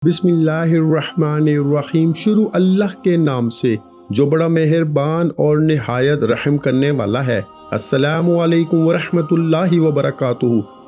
بسم اللہ الرحمن الرحیم۔ شروع اللہ کے نام سے جو بڑا مہربان اور نہایت رحم کرنے والا ہے۔ السلام علیکم ورحمۃ اللہ وبرکاتہ۔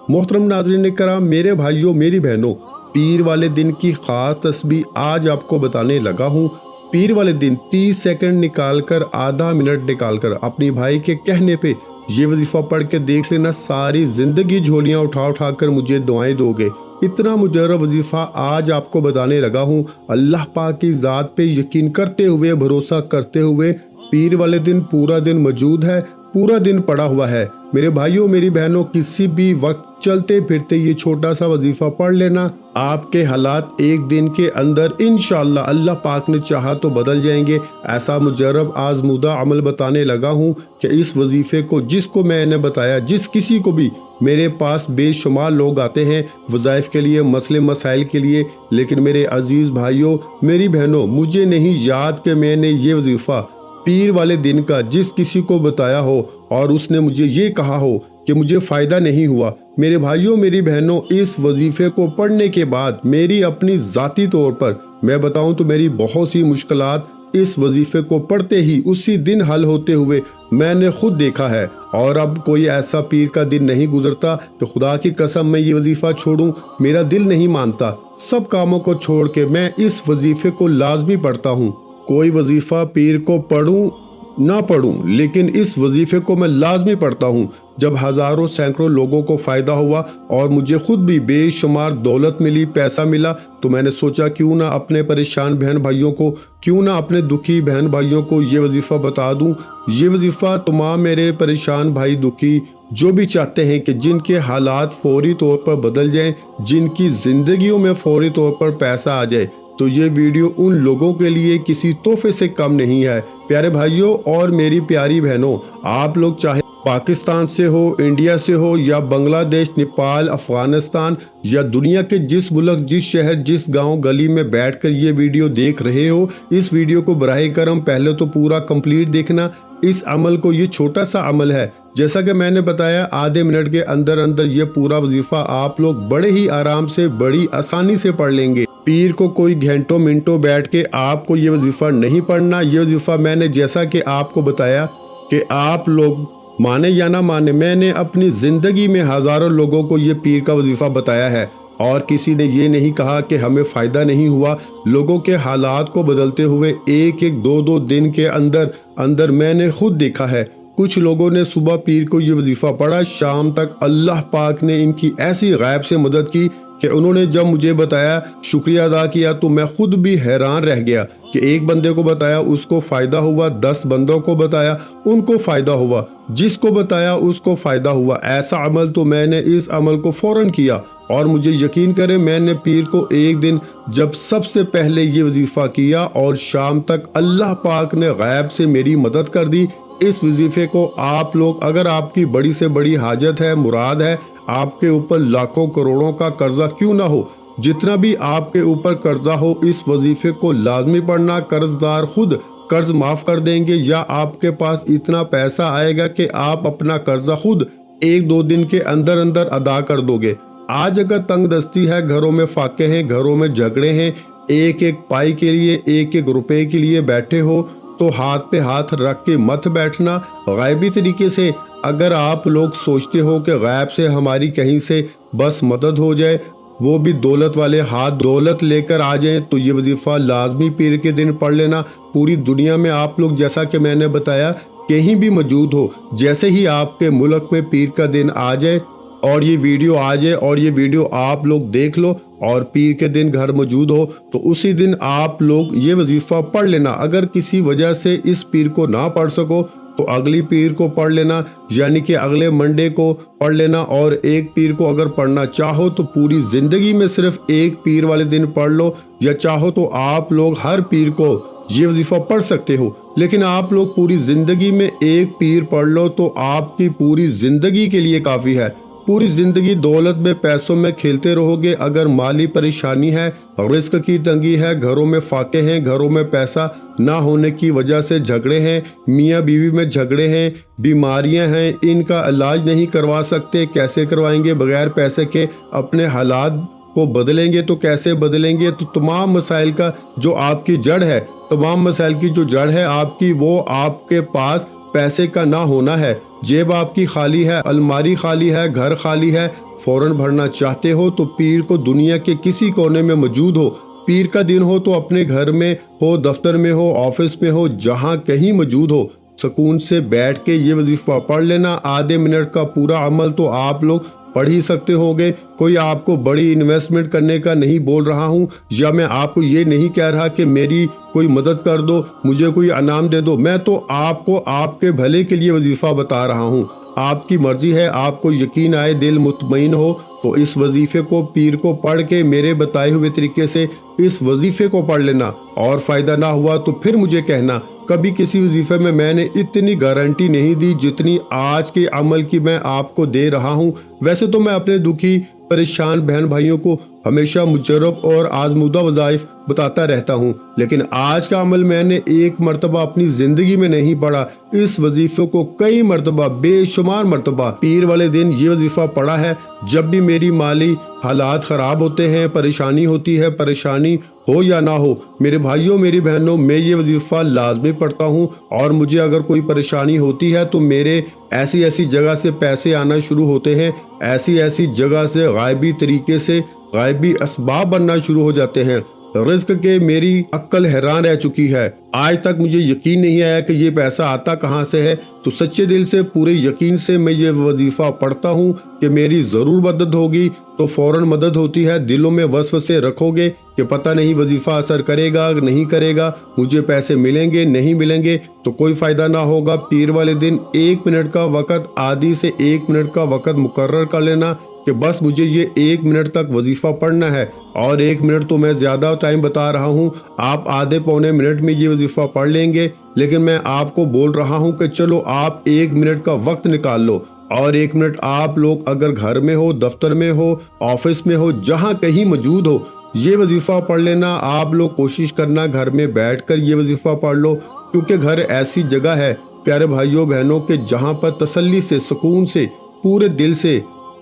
محترم ناظرین کرام، میرے بھائیوں میری بہنوں، پیر والے دن کی خاص تسبیح آج آپ کو بتانے لگا ہوں۔ پیر والے دن 30 سیکنڈ نکال کر، آدھا منٹ نکال کر اپنی بھائی کے کہنے پہ یہ وظیفہ پڑھ کے دیکھ لینا، ساری زندگی جھولیاں اٹھا اٹھا کر مجھے دعائیں دو گے۔ اتنا مجرب وظیفہ آج آپ کو بتانے لگا ہوں۔ اللہ پاک کی ذات پہ یقین کرتے ہوئے، بھروسہ کرتے ہوئے، پیر والے دن پورا دن موجود ہے، پورا دن پڑا ہوا ہے۔ میرے بھائیوں میری بہنوں، کسی بھی وقت چلتے پھرتے یہ چھوٹا سا وظیفہ پڑھ لینا، آپ کے حالات ایک دن کے اندر انشاءاللہ اللہ پاک نے چاہا تو بدل جائیں گے۔ ایسا مجرب آزمودہ عمل بتانے لگا ہوں کہ اس وظیفے کو جس کو میں نے بتایا، جس کسی کو بھی، میرے پاس بے شمار لوگ آتے ہیں وظائف کے لیے، مسئلے مسائل کے لیے، لیکن میرے عزیز بھائیوں میری بہنوں، مجھے نہیں یاد کہ میں نے یہ وظیفہ پیر والے دن کا جس کسی کو بتایا ہو اور اس نے مجھے یہ کہا ہو کہ مجھے فائدہ نہیں ہوا۔ میرے بھائیوں میری بہنوں، اس وظیفے کو پڑھنے کے بعد میری اپنی ذاتی طور پر میں بتاؤں تو میری بہت سی مشکلات اس وظیفے کو پڑھتے ہی اسی دن حل ہوتے ہوئے میں نے خود دیکھا ہے۔ اور اب کوئی ایسا پیر کا دن نہیں گزرتا تو خدا کی قسم میں یہ وظیفہ چھوڑوں، میرا دل نہیں مانتا۔ سب کاموں کو چھوڑ کے میں اس وظیفے کو لازمی پڑھتا ہوں۔ کوئی وظیفہ پیر کو پڑھوں نہ پڑھوں، لیکن اس وظیفے کو میں لازمی پڑھتا ہوں۔ جب ہزاروں سینکڑوں لوگوں کو فائدہ ہوا اور مجھے خود بھی بے شمار دولت ملی، پیسہ ملا، تو میں نے سوچا کیوں نہ اپنے پریشان بہن بھائیوں کو، کیوں نہ اپنے دکھی بہن بھائیوں کو یہ وظیفہ بتا دوں۔ یہ وظیفہ تمام میرے پریشان بھائی دکھی جو بھی چاہتے ہیں کہ جن کے حالات فوری طور پر بدل جائیں، جن کی زندگیوں میں فوری طور پر پیسہ آ جائے، تو یہ ویڈیو ان لوگوں کے لیے کسی تحفے سے کم نہیں ہے۔ پیارے بھائیوں اور میری پیاری بہنوں، آپ لوگ چاہے پاکستان سے ہو، انڈیا سے ہو، یا بنگلہ دیش، نیپال، افغانستان، یا دنیا کے جس ملک، جس شہر، جس گاؤں گلی میں بیٹھ کر یہ ویڈیو دیکھ رہے ہو، اس ویڈیو کو براہ کرم پہلے تو پورا کمپلیٹ دیکھنا۔ اس عمل کو، یہ چھوٹا سا عمل ہے، جیسا کہ میں نے بتایا، آدھے منٹ کے اندر اندر یہ پورا وظیفہ آپ لوگ بڑے ہی آرام سے، بڑی آسانی سے پڑھ لیں گے۔ پیر کو کوئی گھنٹوں منٹوں بیٹھ کے آپ کو یہ وظیفہ نہیں پڑھنا۔ یہ وظیفہ میں نے جیسا کہ آپ کو بتایا کہ آپ لوگ مانے یا نہ مانے، میں نے اپنی زندگی میں ہزاروں لوگوں کو یہ پیر کا وظیفہ بتایا ہے اور کسی نے یہ نہیں کہا کہ ہمیں فائدہ نہیں ہوا۔ لوگوں کے حالات کو بدلتے ہوئے ایک ایک دو دو دن کے اندر اندر میں نے خود دیکھا ہے۔ کچھ لوگوں نے صبح پیر کو یہ وظیفہ پڑھا، شام تک اللہ پاک نے ان کی ایسی غیب سے مدد کی کہ انہوں نے جب مجھے بتایا، شکریہ ادا کیا، تو میں خود بھی حیران رہ گیا کہ ایک بندے کو بتایا اس کو فائدہ ہوا، 10 بندوں کو بتایا ان کو فائدہ ہوا، جس کو بتایا اس کو فائدہ ہوا۔ ایسا عمل تو میں نے اس عمل کو فوراً کیا، اور مجھے یقین کریں میں نے پیر کو ایک دن جب سب سے پہلے یہ وظیفہ کیا اور شام تک اللہ پاک نے غیب سے میری مدد کر دی۔ اس وظیفے کو آپ لوگ، اگر آپ کی بڑی سے بڑی حاجت ہے، مراد ہے، آپ کے اوپر لاکھوں کروڑوں کا قرضہ کیوں نہ ہو، جتنا بھی آپ کے اوپر قرضہ ہو، اس وظیفے کو لازمی پڑھنا۔ قرض دار خود قرض معاف کر دیں گے، یا آپ کے پاس اتنا پیسہ آئے گا کہ آپ اپنا قرضہ خود ایک دو دن کے اندر اندر ادا کر دو گے۔ آج اگر تنگ دستی ہے، گھروں میں فاقے ہیں، گھروں میں جھگڑے ہیں، ایک ایک پائی کے لیے، ایک ایک روپے کے لیے بیٹھے ہو، تو ہاتھ پہ ہاتھ رکھ کے مت بیٹھنا۔ غیبی طریقے سے اگر آپ لوگ سوچتے ہو کہ غیب سے ہماری کہیں سے بس مدد ہو جائے، وہ بھی دولت والے ہاتھ دولت لے کر آ جائیں، تو یہ وظیفہ لازمی پیر کے دن پڑھ لینا۔ پوری دنیا میں آپ لوگ، جیسا کہ میں نے بتایا، کہیں بھی موجود ہو، جیسے ہی آپ کے ملک میں پیر کا دن آ جائے اور یہ ویڈیو آ جائے اور یہ ویڈیو آپ لوگ دیکھ لو اور پیر کے دن گھر موجود ہو، تو اسی دن آپ لوگ یہ وظیفہ پڑھ لینا۔ اگر کسی وجہ سے اس پیر کو نہ پڑھ سکو تو اگلی پیر کو پڑھ لینا، یعنی کہ اگلے منڈے کو پڑھ لینا۔ اور ایک پیر کو اگر پڑھنا چاہو تو پوری زندگی میں صرف ایک پیر والے دن پڑھ لو، یا چاہو تو آپ لوگ ہر پیر کو یہ وظیفہ پڑھ سکتے ہو، لیکن آپ لوگ پوری زندگی میں ایک پیر پڑھ لو تو آپ کی پوری زندگی کے لیے کافی ہے۔ پوری زندگی دولت میں، پیسوں میں کھیلتے رہو گے، اگر مالی پریشانی ہے، رزق کی تنگی ہے، گھروں میں فاقے ہیں، گھروں میں پیسہ نہ ہونے کی وجہ سے جھگڑے ہیں، میاں بیوی میں جھگڑے ہیں، بیماریاں ہیں، ان کا علاج نہیں کروا سکتے، کیسے کروائیں گے بغیر پیسے کے؟ اپنے حالات کو بدلیں گے تو کیسے بدلیں گے؟ تو تمام مسائل کا جو آپ کی جڑ ہے، تمام مسائل کی جو جڑ ہے آپ کی، وہ آپ کے پاس پیسے کا نہ ہونا ہے۔ جیب آپ کی خالی ہے، الماری خالی ہے، گھر خالی ہے، فوراً بھرنا چاہتے ہو تو پیر کو دنیا کے کسی کونے میں موجود ہو، پیر کا دن ہو تو اپنے گھر میں ہو، دفتر میں ہو، آفس میں ہو، جہاں کہیں موجود ہو، سکون سے بیٹھ کے یہ وظیفہ پڑھ لینا۔ آدھے منٹ کا پورا عمل تو آپ لوگ پڑھ ہی سکتے ہوگے۔ کوئی آپ کو بڑی انویسٹمنٹ کرنے کا نہیں بول رہا ہوں، یا میں آپ کو یہ نہیں کہہ رہا کہ میری کوئی مدد کر دو، مجھے کوئی انعام دے دو۔ میں تو آپ کو آپ کے بھلے کے لیے وظیفہ بتا رہا ہوں۔ آپ کی مرضی ہے، آپ کو یقین آئے، دل مطمئن ہو تو اس وظیفے کو، پیر کو پڑھ کے میرے بتائے ہوئے طریقے سے اس وظیفے کو پڑھ لینا، اور فائدہ نہ ہوا تو پھر مجھے کہنا۔ کبھی کسی وظیفے میں نے اتنی گارنٹی نہیں دی جتنی آج کے عمل کی میں آپ کو دے رہا ہوں۔ ویسے تو میں اپنے دکھی پریشان بہن بھائیوں کو ہمیشہ مجرب اور آزمودہ وظائف بتاتا رہتا ہوں، لیکن آج کا عمل میں نے ایک مرتبہ اپنی زندگی میں نہیں پڑھا، اس وظیفے کو کئی مرتبہ، بے شمار مرتبہ پیر والے دن یہ وظیفہ پڑھا ہے۔ جب بھی میری مالی حالات خراب ہوتے ہیں، پریشانی ہوتی ہے، پریشانی ہو یا نہ ہو، میرے بھائیوں میری بہنوں، میں یہ وظیفہ لازمی پڑھتا ہوں، اور مجھے اگر کوئی پریشانی ہوتی ہے تو میرے ایسی جگہ سے پیسے آنا شروع ہوتے ہیں، ایسی جگہ سے غائبی طریقے سے غائبی اسباب بننا شروع ہو جاتے ہیں۔ رزق کے میری عقل حیران رہ چکی ہے، آج تک مجھے یقین نہیں آیا کہ یہ پیسہ آتا کہاں سے ہے۔ تو سچے دل سے، پورے یقین سے میں یہ وظیفہ پڑھتا ہوں کہ میری ضرور مدد ہوگی، تو فوراً مدد ہوتی ہے۔ دلوں میں وسوسے رکھو گے کہ پتہ نہیں وظیفہ اثر کرے گا نہیں کرے گا، مجھے پیسے ملیں گے نہیں ملیں گے، تو کوئی فائدہ نہ ہوگا۔ پیر والے دن 1 منٹ کا وقت، آدھی سے 1 منٹ کا وقت مقرر کر لینا کہ بس مجھے یہ 1 منٹ تک وظیفہ پڑھنا ہے، اور 1 منٹ تو میں زیادہ ٹائم بتا رہا ہوں، آپ آدھے پونے منٹ میں یہ وظیفہ پڑھ لیں گے، لیکن میں آپ کو بول رہا ہوں کہ چلو آپ 1 منٹ کا وقت نکال لو، اور 1 منٹ آپ لوگ اگر گھر میں ہو، دفتر میں ہو، آفس میں ہو، جہاں کہیں موجود ہو، یہ وظیفہ پڑھ لینا۔ آپ لوگ کوشش کرنا گھر میں بیٹھ کر یہ وظیفہ پڑھ لو، کیونکہ گھر ایسی جگہ ہے پیارے بھائیوں بہنوں کہ جہاں پر تسلی سے، سکون سے، پورے دل سے،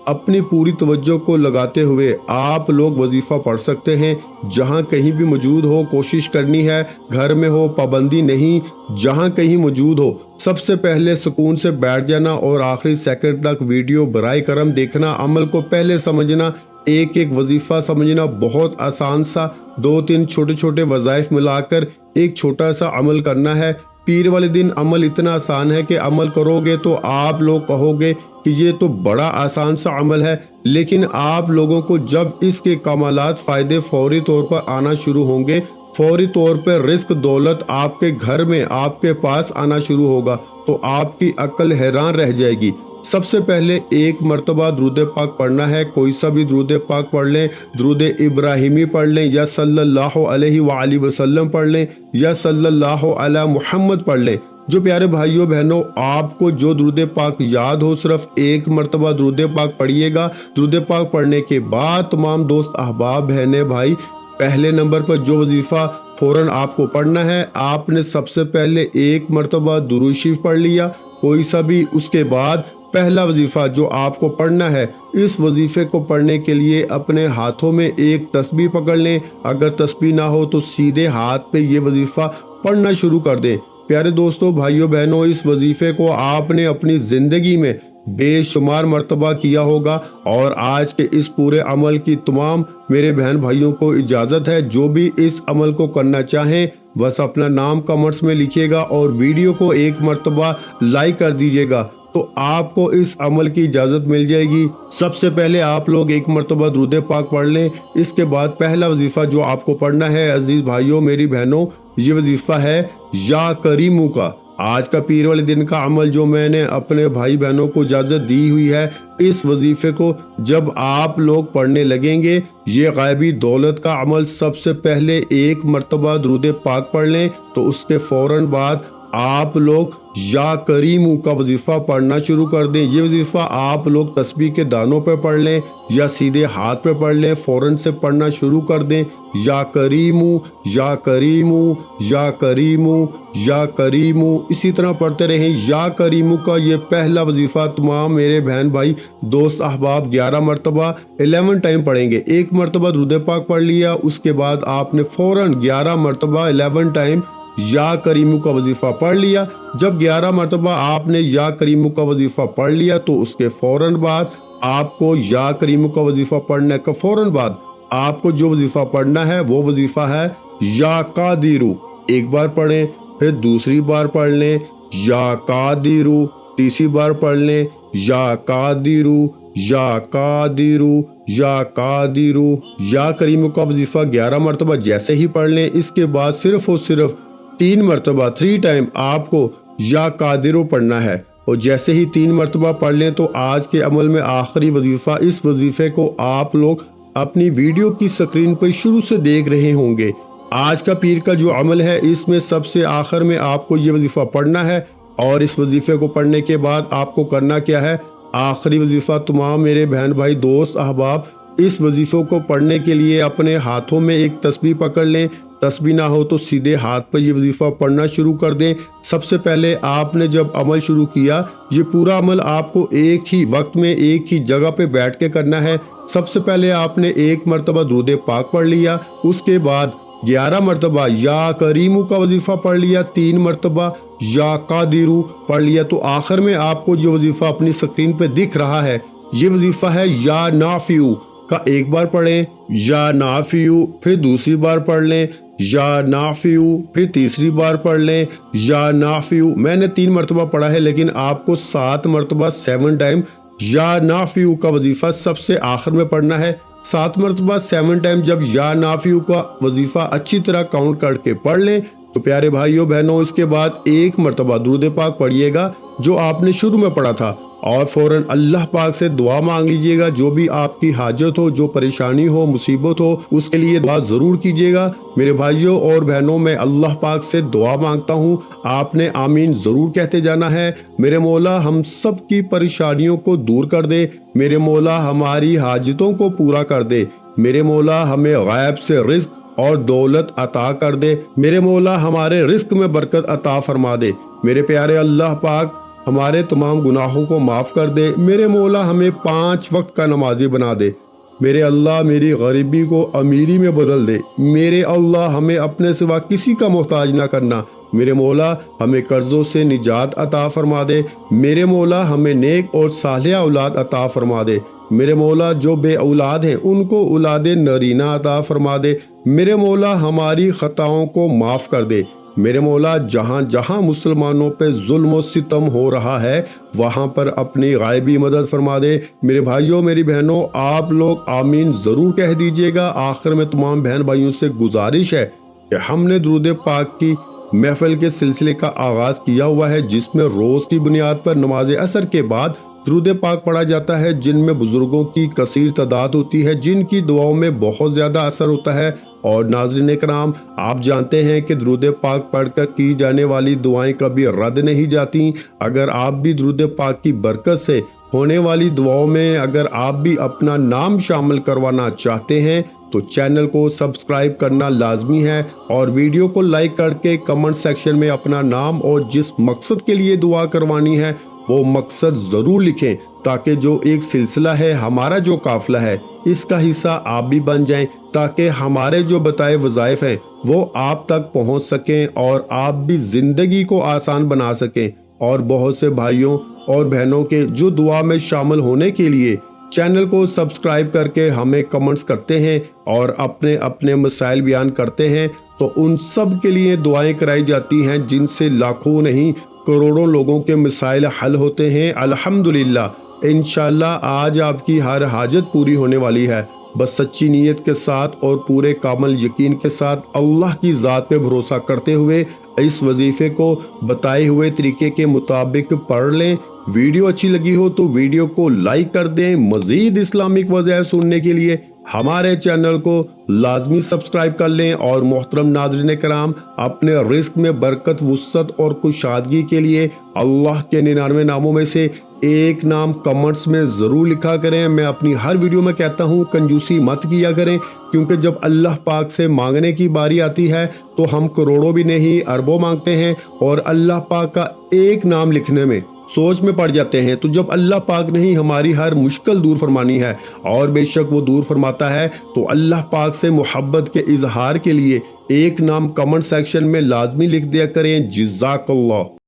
اپنی پوری توجہ کو لگاتے ہوئے آپ لوگ وظیفہ پڑھ سکتے ہیں۔ جہاں کہیں بھی موجود ہو، کوشش کرنی ہے گھر میں ہو، پابندی نہیں، جہاں کہیں موجود ہو، سب سے پہلے سکون سے بیٹھ جانا اور آخری سیکنڈ تک ویڈیو برائے کرم دیکھنا، عمل کو پہلے سمجھنا، ایک وظیفہ سمجھنا، بہت آسان سا 2-3 چھوٹے وظائف ملا کر ایک چھوٹا سا عمل کرنا ہے۔ پیر والے دن عمل اتنا آسان ہے کہ عمل کرو گے تو آپ لوگ کہو گے کہ یہ تو بڑا آسان سا عمل ہے، لیکن آپ لوگوں کو جب اس کے کمالات، فائدے فوری طور پر آنا شروع ہوں گے، فوری طور پر رزق، دولت آپ کے گھر میں، آپ کے پاس آنا شروع ہوگا، تو آپ کی عقل حیران رہ جائے گی۔ سب سے پہلے 1 مرتبہ درود پاک پڑھنا ہے، کوئی سا بھی درود پاک پڑھ لیں، درود ابراہیمی پڑھ لیں، یا صلی اللہ علیہ وآلہ وسلم پڑھ لیں، یا صلی اللہ علی محمد پڑھ لیں۔ جو پیارے بھائیوں بہنوں، آپ کو جو درود پاک یاد ہو، صرف 1 مرتبہ درود پاک پڑھیے گا۔ درود پاک پڑھنے کے بعد تمام دوست احباب بہنیں بھائی، پہلے نمبر پر جو وظیفہ فوراً آپ کو پڑھنا ہے، آپ نے سب سے پہلے 1 مرتبہ درود شریف پڑھ لیا، کوئی سا بھی۔ اس کے بعد پہلا وظیفہ جو آپ کو پڑھنا ہے، اس وظیفے کو پڑھنے کے لیے اپنے ہاتھوں میں ایک تسبیح پکڑ لیں، اگر تسبیح نہ ہو تو سیدھے ہاتھ پہ یہ وظیفہ پڑھنا شروع کر دیں۔ پیارے دوستوں، بھائیوں بہنوں، اس وظیفے کو آپ نے اپنی زندگی میں بے شمار مرتبہ کیا ہوگا، اور آج کے اس پورے عمل کی تمام میرے بہن بھائیوں کو اجازت ہے، جو بھی اس عمل کو کرنا چاہیں بس اپنا نام کمنٹس میں لکھیے گا اور ویڈیو کو 1 مرتبہ لائک کر دیجیے گا، تو آپ کو اس عمل کی اجازت مل جائے گی۔ سب سے پہلے آپ لوگ 1 مرتبہ درود پاک پڑھ لیں، اس کے بعد پہلا وظیفہ جو آپ کو پڑھنا ہے عزیز بھائیوں میری بہنوں، یہ وظیفہ ہے یا کریمو کا۔ آج کا پیر والے دن کا عمل جو میں نے اپنے بھائی بہنوں کو اجازت دی ہوئی ہے، اس وظیفے کو جب آپ لوگ پڑھنے لگیں گے، یہ غائبی دولت کا عمل، سب سے پہلے 1 مرتبہ درود پاک پڑھ لیں، تو اس کے فوراً بعد آپ لوگ یا کریمو کا وظیفہ پڑھنا شروع کر دیں۔ یہ وظیفہ آپ لوگ تسبیح کے دانوں پہ پڑھ لیں یا سیدھے ہاتھ پہ پڑھ لیں، فوراً سے پڑھنا شروع کر دیں۔ یا کریمو، یا کریمو، یا کریمو، یا کریمو، اسی طرح پڑھتے رہیں۔ یا کریمو کا یہ پہلا وظیفہ تمام میرے بہن بھائی دوست احباب 11 مرتبہ 11 ٹائم پڑھیں گے۔ ایک مرتبہ درود پاک پڑھ لیا، اس کے بعد آپ نے فوراً 11 مرتبہ 11 ٹائم یا کریمو کا وظیفہ پڑھ لیا۔ جب 11 مرتبہ آپ نے یا کریمو کا وظیفہ پڑھ لیا تو اس کے فوراً بعد آپ کو یا کریمو کا وظیفہ پڑھنے کا فوراً بعد آپ کو جو وظیفہ پڑھنا ہے وہ وظیفہ ہے یا قادرو۔ ایک بار پڑھیں، پھر دوسری بار پڑھ لیں یا قادرو، تیسری بار پڑھ لیں یا قادرو، یا قادرو، یا قادرو۔ یا کریمو کا وظیفہ 11 مرتبہ جیسے ہی پڑھ لیں، اس کے بعد صرف اور صرف 3 مرتبہ 3 ٹائم آپ کو یا قادرو پڑھنا ہے، اور جیسے ہی 3 مرتبہ پڑھ لیں تو آج کے عمل میں آخری وظیفہ، اس وظیفے کو آپ لوگ اپنی ویڈیو کی سکرین پر شروع سے دیکھ رہے ہوں گے۔ آج کا پیر کا جو عمل ہے اس میں سب سے آخر میں آپ کو یہ وظیفہ پڑھنا ہے، اور اس وظیفے کو پڑھنے کے بعد آپ کو کرنا کیا ہے؟ آخری وظیفہ تمام میرے بہن بھائی دوست احباب اس وظیفوں کو پڑھنے کے لیے اپنے ہاتھوں میں ایک تسبیح پکڑ لیں، تسبیح نہ ہو تو سیدھے ہاتھ پر یہ وظیفہ پڑھنا شروع کر دیں۔ سب سے پہلے آپ نے جب عمل شروع کیا، یہ پورا عمل آپ کو ایک ہی وقت میں ایک ہی جگہ پہ بیٹھ کے کرنا ہے۔ سب سے پہلے آپ نے 1 مرتبہ درود پاک پڑھ لیا، اس کے بعد 11 مرتبہ یا کریمو کا وظیفہ پڑھ لیا، 3 مرتبہ یا قادرو پڑھ لیا، تو آخر میں آپ کو جو وظیفہ اپنی سکرین پہ دکھ رہا ہے یہ وظیفہ ہے یا نافعو کا۔ ایک بار پڑھیں یا نافعو، پھر دوسری بار پڑھ لیں یا نافعو، پھر تیسری بار پڑھ لیں یا نافعو۔ میں نے 3 مرتبہ پڑھا ہے، لیکن آپ کو 7 مرتبہ 7 ٹائم یا نافعو کا وظیفہ سب سے آخر میں پڑھنا ہے۔ 7 مرتبہ 7 ٹائم جب یا نافعو کا وظیفہ اچھی طرح کاؤنٹ کر کے پڑھ لیں تو پیارے بھائیوں بہنوں اس کے بعد 1 مرتبہ درود پاک پڑھیے گا جو آپ نے شروع میں پڑھا تھا، اور فوراً اللہ پاک سے دعا مانگ لیجئے گا۔ جو بھی آپ کی حاجت ہو، جو پریشانی ہو، مصیبت ہو، اس کے لیے دعا ضرور کیجئے گا۔ میرے بھائیوں اور بہنوں میں اللہ پاک سے دعا مانگتا ہوں، آپ نے آمین ضرور کہتے جانا ہے۔ میرے مولا ہم سب کی پریشانیوں کو دور کر دے، میرے مولا ہماری حاجتوں کو پورا کر دے، میرے مولا ہمیں غیب سے رزق اور دولت عطا کر دے، میرے مولا ہمارے رزق میں برکت عطا فرما دے، میرے پیارے اللہ پاک ہمارے تمام گناہوں کو معاف کر دے، میرے مولا ہمیں 5 وقت کا نمازی بنا دے، میرے اللہ میری غریبی کو امیری میں بدل دے، میرے اللہ ہمیں اپنے سوا کسی کا محتاج نہ کرنا، میرے مولا ہمیں قرضوں سے نجات عطا فرما دے، میرے مولا ہمیں نیک اور صالحہ اولاد عطا فرما دے، میرے مولا جو بے اولاد ہیں ان کو اولاد نرینہ عطا فرما دے، میرے مولا ہماری خطاؤں کو معاف کر دے، میرے مولا جہاں جہاں مسلمانوں پہ ظلم و ستم ہو رہا ہے وہاں پر اپنی غائبی مدد فرما دے۔ میرے بھائیوں میری بہنوں آپ لوگ آمین ضرور کہہ دیجئے گا۔ آخر میں تمام بہن بھائیوں سے گزارش ہے کہ ہم نے درود پاک کی محفل کے سلسلے کا آغاز کیا ہوا ہے، جس میں روز کی بنیاد پر نماز عصر کے بعد درود پاک پڑھا جاتا ہے، جن میں بزرگوں کی کثیر تعداد ہوتی ہے، جن کی دعاؤں میں بہت زیادہ اثر ہوتا ہے۔ اور ناظرین کرام آپ جانتے ہیں کہ درود پاک پڑھ کر کی جانے والی دعائیں کبھی رد نہیں جاتی۔ اگر آپ بھی درود پاک کی برکت سے ہونے والی دعاؤں میں اگر آپ بھی اپنا نام شامل کروانا چاہتے ہیں تو چینل کو سبسکرائب کرنا لازمی ہے، اور ویڈیو کو لائک کر کے کمنٹ سیکشن میں اپنا نام اور جس مقصد کے لیے دعا کروانی ہے وہ مقصد ضرور لکھیں، تاکہ جو ایک سلسلہ ہے ہمارا جو قافلہ ہے اس کا حصہ آپ بھی بن جائیں، تاکہ ہمارے جو بتائے وظائف ہیں وہ آپ تک پہنچ سکیں اور آپ بھی زندگی کو آسان بنا سکیں۔ اور بہت سے بھائیوں اور بہنوں کے جو دعا میں شامل ہونے کے لیے چینل کو سبسکرائب کر کے ہمیں کمنٹس کرتے ہیں اور اپنے اپنے مسائل بیان کرتے ہیں، تو ان سب کے لیے دعائیں کرائی جاتی ہیں، جن سے لاکھوں نہیں کروڑوں لوگوں کے مسائل حل ہوتے ہیں۔ الحمدللہ انشاءاللہ آج آپ کی ہر حاجت پوری ہونے والی ہے، بس سچی نیت کے ساتھ اور پورے کامل یقین کے ساتھ اللہ کی ذات پہ بھروسہ کرتے ہوئے اس وظیفے کو بتائے ہوئے طریقے کے مطابق پڑھ لیں۔ ویڈیو اچھی لگی ہو تو ویڈیو کو لائک کر دیں۔ مزید اسلامک وظائف سننے کے لیے ہمارے چینل کو لازمی سبسکرائب کر لیں اور محترم ناظرین کرام اپنے رزق میں برکت، وسعت اور کشادگی کے لیے اللہ کے 99 ناموں میں سے ایک نام کمنٹس میں ضرور لکھا کریں۔ میں اپنی ہر ویڈیو میں کہتا ہوں کنجوسی مت کیا کریں، کیونکہ جب اللہ پاک سے مانگنے کی باری آتی ہے تو ہم کروڑوں بھی نہیں اربوں مانگتے ہیں اور اللہ پاک کا ایک نام لکھنے میں سوچ میں پڑ جاتے ہیں۔ تو جب اللہ پاک نے ہی ہماری ہر مشکل دور فرمانی ہے، اور بے شک وہ دور فرماتا ہے، تو اللہ پاک سے محبت کے اظہار کے لیے ایک نام کمنٹ سیکشن میں لازمی لکھ دیا کریں۔ جزاک اللہ۔